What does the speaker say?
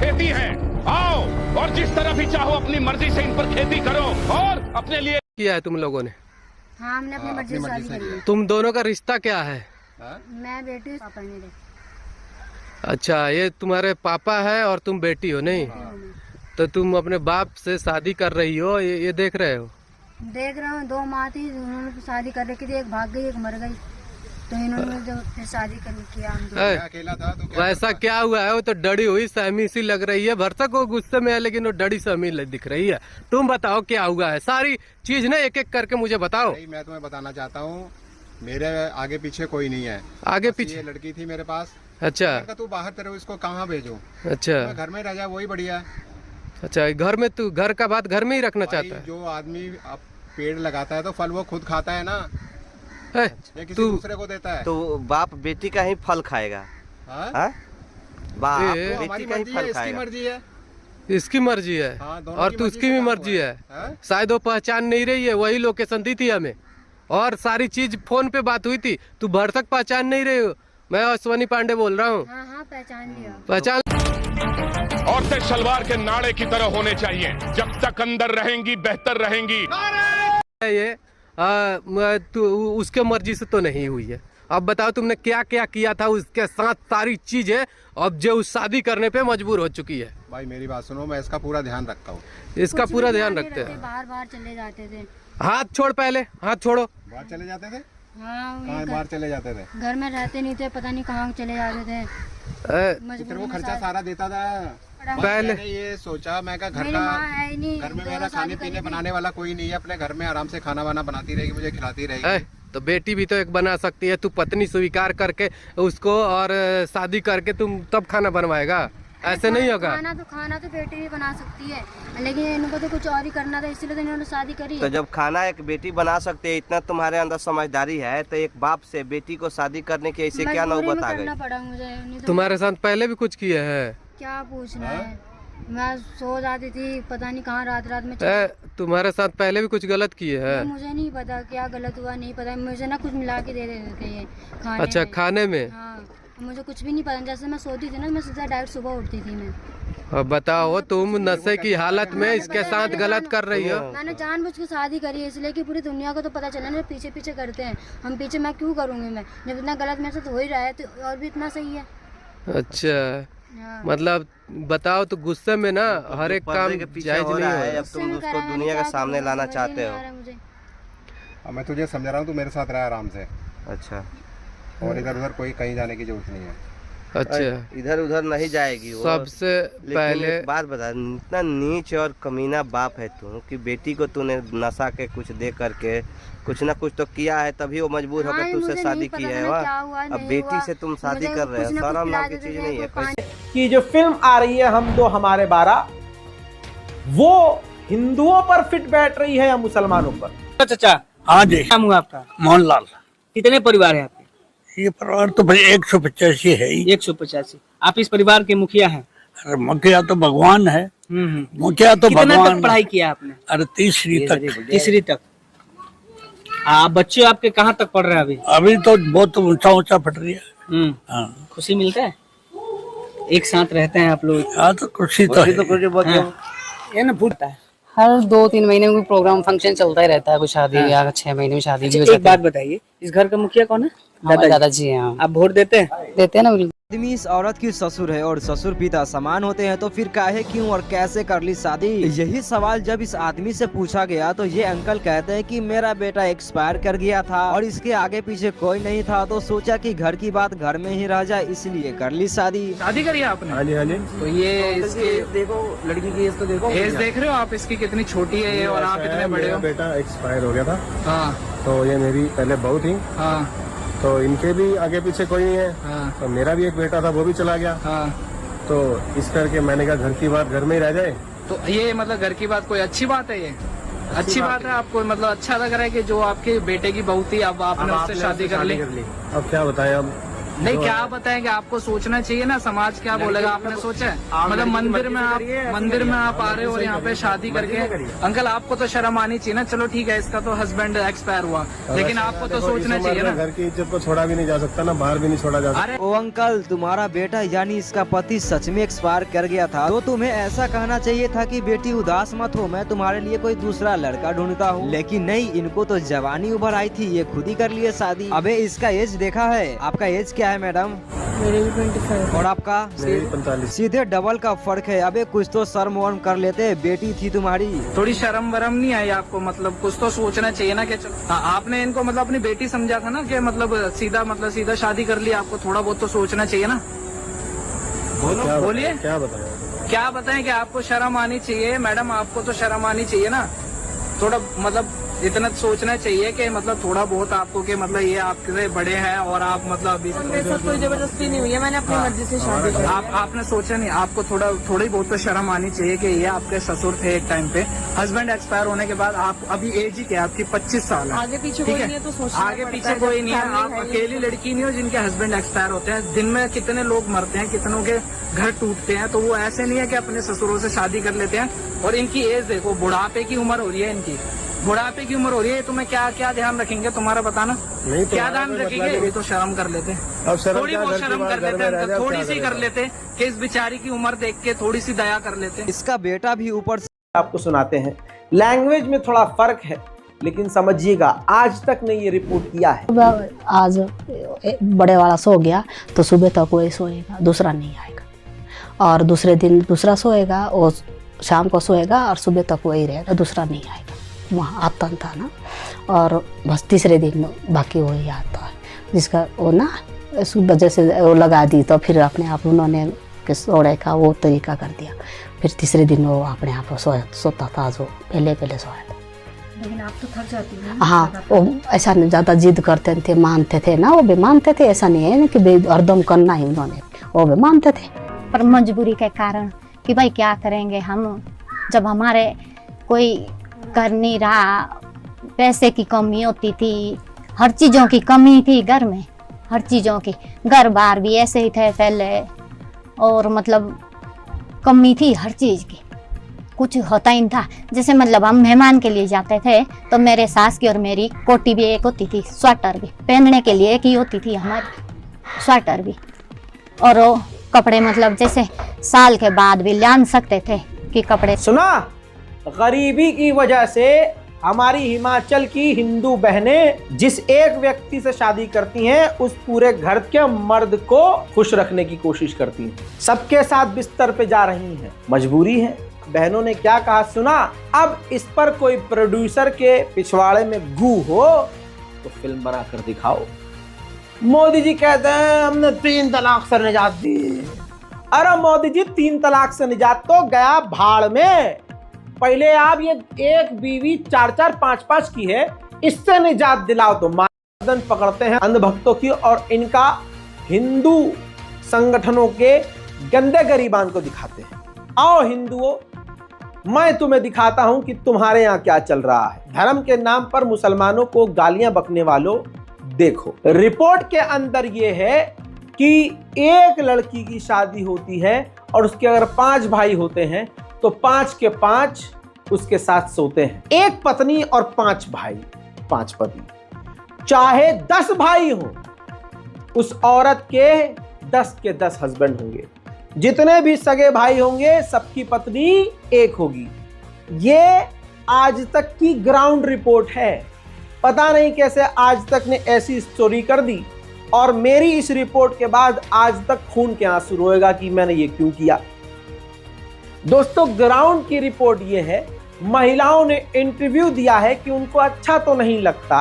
खेती है। आओ और जिस तरह भी चाहो अपनी मर्जी से इन पर खेती करो और अपने लिए किया है तुम लोगों ने? हाँ, हमने अपनी मर्जी से शादी करी है। तुम दोनों का रिश्ता क्या है? मैं बेटी, पापा मेरे। अच्छा, ये तुम्हारे पापा है और तुम बेटी हो नहीं? तो तुम अपने बाप से शादी कर रही हो, ये देख रहे हो? देख रहा हूँ, 2 माँ थी, उन्होंने शादी कर रखी थी, एक भाग गई, एक मर गई, तो इन्होंने जो फिर शादी कर किया। अकेला था तो वैसा क्या हुआ है? वो तो डरी हुई सहमी सी लग रही है। भरसक वो गुस्से में है लेकिन वो डरी सहमी दिख रही है। तुम बताओ क्या हुआ है? सारी चीज ना एक एक करके मुझे बताओ। मैं तुम्हें बताना चाहता हूँ, मेरे आगे पीछे कोई नहीं है। आगे पीछे ये लड़की थी मेरे पास। अच्छा, तू बाहर तेरे इसको कहाँ भेजूं? अच्छा, घर में रह जा, वही बढ़िया। अच्छा, घर में तू घर का बात घर में ही रखना चाहता है? जो आदमी पेड़ लगाता है तो फल वो खुद खाता है ना, या किसी दूसरे को देता है। तो बाप बेटी का ही फल खाएगा? बाप बेटी का ही फल खाएगा। इसकी मर्जी है। इसकी मर्जी है। और तू उसकी भी मर्जी है। शायद वो पहचान नहीं रही है, वही लोकेशन दी थी हमें और सारी चीज फोन पे बात हुई थी। तू भरसक पहचान नहीं रही हो। मैं अश्वनी पांडे बोल रहा हूँ। हाँ, पहचान लिया। पहचान। औरतें शलवार के नाड़े की तरह होने चाहिए, जब तक अंदर रहेंगी बेहतर रहेंगी। ये तू उसके मर्जी से तो नहीं हुई है। अब बताओ तुमने क्या क्या किया था उसके साथ? सारी चीजें अब जो उस शादी करने पे मजबूर हो चुकी है। भाई मेरी बात सुनो, मैं इसका पूरा ध्यान रखता हूँ। इसका पूरा ध्यान रखते हैं। बाहर चले जाते थे। हाथ छोड़, पहले हाथ छोड़ो। बाहर चले जाते थे? हाँ, कहाँ बाहर चले जाते थे? घर में रहते नहीं थे, पता नहीं कहाँ चले जाते थे। तेरे को खर्चा सारा देता था। पहले ये सोचा मैं घर में मेरा खाने पीने बनाने वाला कोई नहीं है, अपने घर में आराम से खाना वाना बनाती रहेगी, मुझे खिलाती रहेगी। तो बेटी भी तो एक बना सकती है। तू पत्नी स्वीकार करके उसको और शादी करके तुम तब खाना बनवाएगा? ऐसे नहीं होगा। खाना तो बेटी भी बना सकती है, लेकिन इनको तो कुछ और ही करना था, इसलिए तो इन्होंने शादी करी। तो जब खाना एक बेटी बना सकते है, इतना तुम्हारे अंदर समझदारी है, तो एक बाप से बेटी को शादी करने की ऐसे क्या नौबत आ गई? पड़ा मुझे। तुम्हारे साथ पहले भी कुछ किए हैं? क्या पूछना है, मैं सो जाती थी, पता नहीं कहाँ रात में। तुम्हारे साथ पहले भी कुछ गलत किए हैं? मुझे नहीं पता क्या गलत हुआ, नहीं पता। मुझे ना कुछ मिला के दे देते थे ये खाने। अच्छा, खाने में? हाँ, मुझे कुछ भी नहीं पता। जैसे मैं सोती थी ना, मैं सीधा डायरेक्ट सुबह उठती थी मैं। अब बताओ, तुम नशे की हालत में इसके साथ गलत कर रही हो? मैंने जानबूझ के शादी करी है, इसलिए कि पूरी दुनिया को तो पता चला ना, पीछे पीछे करते हैं हम। पीछे मैं क्यों करूँगी मैं, जब इतना गलत मेरे साथ हो ही रहा है तो और भी इतना सही है। अच्छा, मतलब बताओ, तो गुस्से में ना हर एक काम जायज नहीं है। अब तुम उसको दुनिया के सामने लाना चाहते हो। मैं तुझे समझा रहा हूँ, तू मेरे साथ रहा आराम से। अच्छा, और इधर उधर कोई कहीं जाने की जरूरत नहीं है। अच्छा, इधर उधर नहीं जाएगी वो। सबसे पहले एक बात बता, इतना नीच और कमीना बाप है तू कि बेटी को तूने नशा के कुछ दे करके कुछ ना कुछ तो किया है, तभी वो मजबूर होकर तुझसे शादी की है। अब बेटी से तुम शादी कर रहे हो, शर्म नाम की चीज नहीं है। कि जो फिल्म आ रही है हम दो हमारे 12, वो हिंदुओं पर फिट बैठ रही है या मुसलमानों पर? चाचा, हाँ जी। नाम हुआ आपका? मोहनलाल। कितने परिवार है आपके? ये परिवार तो भाई 185 है ही। 185। आप इस परिवार के मुखिया हैं? अरे मुखिया तो भगवान है। मुखिया तो कितना भगवान। तक पढ़ाई किया आपने? अरे तीसरी तक। तीसरी तक। बच्चे आपके कहाँ तक पढ़ रहे हैं अभी? अभी तो बहुत ऊंचा ऊंचा पढ़ रही है। हाँ। खुशी मिलता है? एक साथ रहते हैं आप लोग? हाँ, तो खुशी तो है। ये ना फूटता है। हर 2-3 महीने में कोई प्रोग्राम फंक्शन चलता ही रहता है, कोई शादी या 6 महीने में शादी भी हो जाती है। एक बात बताइए, इस घर का मुखिया कौन है? दादाजी हैं। आप वोट देते हैं? देते हैं ना, बिल्कुल। आदमी इस औरत की ससुर है और ससुर पिता समान होते हैं, तो फिर काहे क्यों और कैसे कर ली शादी? यही सवाल जब इस आदमी से पूछा गया तो ये अंकल कहते हैं कि मेरा बेटा एक्सपायर कर गया था और इसके आगे पीछे कोई नहीं था, तो सोचा कि घर की बात घर में ही रह जाए, इसलिए कर ली शादी। शादी करी आपने? हाँ जी, हाँ जी। तो ये इसके देखो, लड़की की एज तो देखो, एज देख रहे हो आप इसकी कितनी छोटी है ये, और आप इतने बड़े हो। बेटा एक्सपायर हो गया था। हाँ। तो ये मेरी पहले बहू थी। हाँ। तो इनके भी आगे पीछे कोई नहीं है। हाँ। तो मेरा भी एक बेटा था, वो भी चला गया। हाँ। तो इस करके मैंने कहा घर की बात घर में ही रह जाए। तो ये मतलब घर की बात कोई अच्छी बात है? ये अच्छी बात है आपको? मतलब अच्छा लग रहा है कि जो आपके बेटे की बहू थी अब आपने उससे शादी कर ली? अब क्या बताएं, अब नहीं, क्या बताएंगे, आपको सोचना चाहिए ना, समाज क्या बोलेगा, आपने सोचा है? मतलब मंदिर में आप आ रहे हो और यहाँ पे शादी करके, अंकल आपको तो शर्म आनी चाहिए ना। चलो ठीक है, इसका तो हस्बैंड एक्सपायर हुआ, लेकिन आपको तो सोचना चाहिए ना। घर की इज्जत को छोड़ा भी नहीं जा सकता ना, बाहर भी नहीं छोड़ा जा सकता। अरे ओ अंकल, तुम्हारा बेटा यानी इसका पति सच में एक्सपायर कर गया था, तो तुम्हें ऐसा कहना चाहिए था कि बेटी उदास मत हो, मैं तुम्हारे लिए कोई दूसरा लड़का ढूंढता हूँ। लेकिन नहीं, इनको तो जवानी उभर आई थी, ये खुद ही कर लिए शादी। अबे इसका एज देखा है? आपका एज क्या है मैडम? मेरे भी 25 और आपका? 45। सीधे डबल का फर्क है। अबे कुछ तो शर्म वर्म कर लेते, बेटी थी तुम्हारी। थोड़ी शर्म वरम नहीं आई आपको? मतलब कुछ तो सोचना चाहिए ना कि चलो आपने इनको मतलब अपनी बेटी समझा था ना, कि मतलब सीधा शादी कर लिया, आपको थोड़ा बहुत तो सोचना चाहिए ना। बोलिए, क्या बताएं कि आपको शर्म आनी चाहिए मैडम, आपको तो शर्म आनी चाहिए ना। थोड़ा मतलब इतना सोचना चाहिए कि मतलब थोड़ा बहुत आपको, कि मतलब ये आपसे बड़े हैं और आप मतलब अभी कोई जबरदस्ती नहीं हुई है, मैंने अपनी मर्जी से शादी की। आपने सोचा नहीं, आपको थोड़ी बहुत तो शर्म आनी चाहिए कि ये आपके ससुर थे एक टाइम पे, हस्बैंड एक्सपायर होने के बाद आप अभी एज ही क्या आपकी 25 साल है, आगे पीछे कोई नहीं है तो सोचना आगे पीछे कोई नहीं है। आप अकेली लड़की नहीं हो जिनके हस्बैंड एक्सपायर होते हैं। दिन में कितने लोग मरते हैं, कितनों के घर टूटते हैं, तो वो ऐसे नहीं है कि अपने ससुरों से शादी कर लेते हैं। और इनकी एज देखो, बुढ़ापे की उम्र हो रही है, इनकी बुढ़ापे की उम्र हो रही है। तुम्हें क्या ध्यान रखेंगे तुम्हारा, बताना नहीं तो क्या ध्यान रखेंगे? ये तो शर्म कर लेते, थोड़ी बहुत शर्म कर लेते, थोड़ी सी कर लेते कि इस बेचारी की उम्र देख के थोड़ी सी दया कर लेते। इसका बेटा भी ऊपर से आपको सुनाते हैं। लैंग्वेज में थोड़ा फर्क है, लेकिन समझिएगा, आज तक ने ये रिपोर्ट किया है। आज बड़े वाला सो गया तो सुबह तक वही सोएगा, दूसरा नहीं आएगा। और दूसरे दिन दूसरा सोएगा, और शाम को सोएगा और सुबह तक वही रहेगा, दूसरा नहीं आएगा। वहाँ आता था ना, और बस तीसरे दिन बाकी वही आता है, जिसका वो ना इस वजह से वो लगा दी, तो फिर अपने आप उन्होंने सोने का वो तरीका कर दिया। फिर तीसरे दिन वो अपने आप सोता था, जो पहले सोया था। लेकिन आप तो थक जाती हैं। हाँ, वो ऐसा नहीं, ज़्यादा जिद करते थे, मानते थे ना, वो भी मानते थे। ऐसा नहीं है ना कि हरदम करना ही, उन्होंने वो भी मानते थे, पर मजबूरी के कारण कि भाई क्या करेंगे हम, जब हमारे कोई कर नहीं रहा, पैसे की कमी होती थी, हर चीज़ों की कमी थी घर में, हर चीज़ों की, घर बार भी ऐसे ही थे पहले, और मतलब कमी थी हर चीज़ की, कुछ होता ही नहीं था। जैसे मतलब हम मेहमान के लिए जाते थे तो मेरे सास की और मेरी कोटी भी एक होती थी, स्वेटर भी पहनने के लिए एक ही होती थी हमारी, स्वेटर भी, और वो कपड़े मतलब जैसे साल के बाद भी ला सकते थे कि कपड़े। सुना, गरीबी की वजह से हमारी हिमाचल की हिंदू बहनें जिस एक व्यक्ति से शादी करती हैं, उस पूरे घर के मर्द को खुश रखने की कोशिश करती हैं, सबके साथ बिस्तर पे जा रही हैं। मजबूरी है। बहनों ने क्या कहा सुना? अब इस पर कोई प्रोड्यूसर के पिछवाड़े में गू हो तो फिल्म बना कर दिखाओ। मोदी जी कहते हैं हमने 3 तलाक से निजात दी। अरे मोदी जी, 3 तलाक से निजात तो गया भाड़ में। पहले आप ये एक बीवी 4-4, 5-5 की है, इससे निजात दिलाओ। तो मार्दन पकड़ते हैं अंधभक्तों की, और इनका हिंदू संगठनों के गंदे गरीबान को दिखाते हैं। आओ हिंदुओं, मैं तुम्हें दिखाता हूं कि तुम्हारे यहाँ क्या चल रहा है। धर्म के नाम पर मुसलमानों को गालियां बकने वालों, देखो रिपोर्ट के अंदर ये है कि एक लड़की की शादी होती है और उसके अगर 5 भाई होते हैं तो 5 के 5 उसके साथ सोते हैं। एक पत्नी और 5 भाई, 5 पति। चाहे 10 भाई हो, उस औरत के 10 के 10 हस्बैंड होंगे। जितने भी सगे भाई होंगे, सबकी पत्नी एक होगी। ये आज तक की ग्राउंड रिपोर्ट है। पता नहीं कैसे आज तक ने ऐसी स्टोरी कर दी, और मेरी इस रिपोर्ट के बाद आज तक खून के आंसू रोएगा कि मैंने ये क्यों किया। दोस्तों, ग्राउंड की रिपोर्ट ये है, महिलाओं ने इंटरव्यू दिया है कि उनको अच्छा तो नहीं लगता